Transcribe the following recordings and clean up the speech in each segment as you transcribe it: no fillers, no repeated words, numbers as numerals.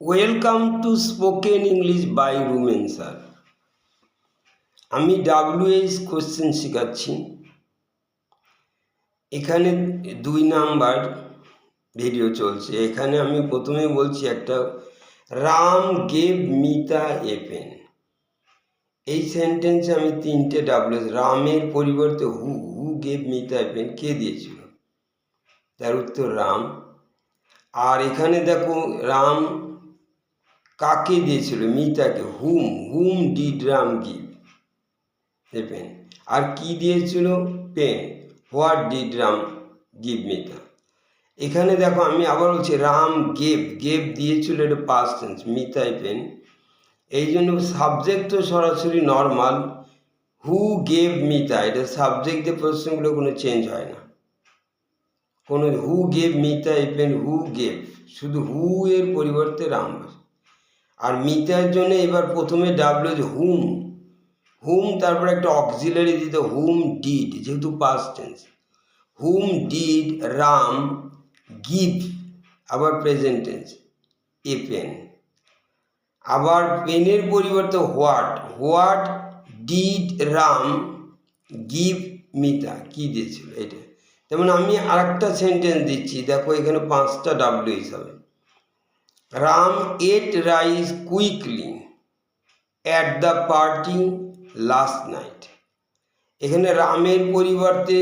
Welcome to spoken English by Rumen sir. আমি WH question শেখাচ্ছি। এখানে 2 নাম্বার ভিডিও চলছে। এখানে আমি প্রথমে বলছি একটা, Ram gave Mita a pen. এই সেন্টেন্সে আমি 3টে WH, রামের পরিবর্তে who gave Mita a pen, কে দিয়েছিল? তার উত্তর রাম। আর এখানে দেখো, রাম কাকে দিয়েছিল? মিতাকে। Whom did Ram give a pen. আর কি দিয়েছিল? Pen. What did Ram give Mita. এখানে দেখো, আমি আবার বলছি, রাম গেভ দিয়েছিল, এটা past tense, Mita a pen. এই জন্য সাবজেক্ট তো সরাসরি নর্মাল, হু গেভ মিতা, এটা সাবজেক্ট দিয়ে প্রশ্নগুলো কোনো চেঞ্জ হয় না। কোনো who gave Mita a pen, who gave, শুধু হু এর পরিবর্তে রাম। আর মিতার জন্য এবার প্রথমে WH হুম, তারপর একটা অক্সিলারি দিতে, হুম ডিড, যেহেতু past tense, hmm did Ram give, আবার প্রেজেন্ট টেন্স, এ পেন। আবার পেনের পরিবর্তে what did Ram give Mita, কি দিয়েছিল এটা। যেমন আমি আরেকটা সেন্টেন্স দিচ্ছি, দেখো এখানে 5টা WH হবে। Ram ate rice quickly at the party last night. এখানে রামের পরিবর্তে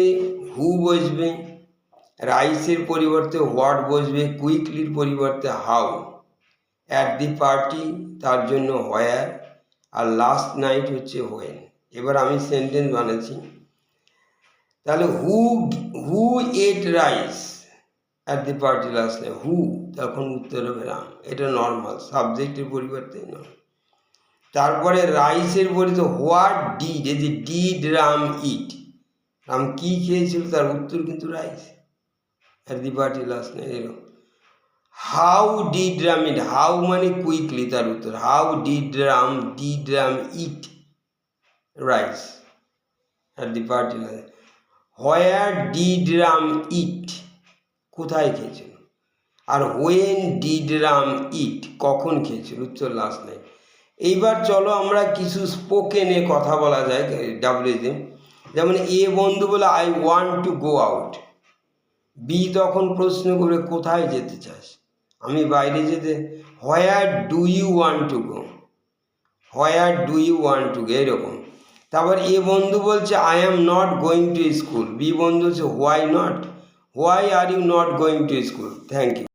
হু বসবে, রাইসের পরিবর্তে হোয়াট বসবে, কুইকলির পরিবর্তে হাউ, অ্যাট দি পার্টি তার জন্য হোয়ার, আর লাস্ট নাইট হচ্ছে হোয়েন। এবার আমি সেন্টেন্স বানাচ্ছি। তাহলে who ate rice at the party last night, who, তখন উত্তর হবে রাম। এটা নর্মাল, সাবজেক্টের পরিবর্তে নয়। তারপরে রাইসের পরিবর্তে হোয়াট ডিড, এই যে ডিড রাম ইট, রাম কি খেয়েছিল, তার উত্তর কিন্তু rice, at the party last night. এরকম how did Ram eat, how মানে কুইকলি, তার উত্তর how did Ram eat rice at the party last. Where did Ram eat, কোথায় খেয়েছিল। আর হোয়েন ডিড রাম ইট, কখন খেয়েছিল, উত্তর লাস্ট নাইট। এইবার চলো আমরা কিছু স্পোকেনে কথা বলা যায় WH। যেমন এ বন্ধু বলে I want to go out, B তখন প্রশ্ন করে কোথায় যেতে চাস, আমি বাইরে যেতে, where do you want to go, where do you want to go, এরকম। তারপর এ বন্ধু বলছে I am not going to school, B বন্ধু বলছে why not, why are you not going to school, thank you.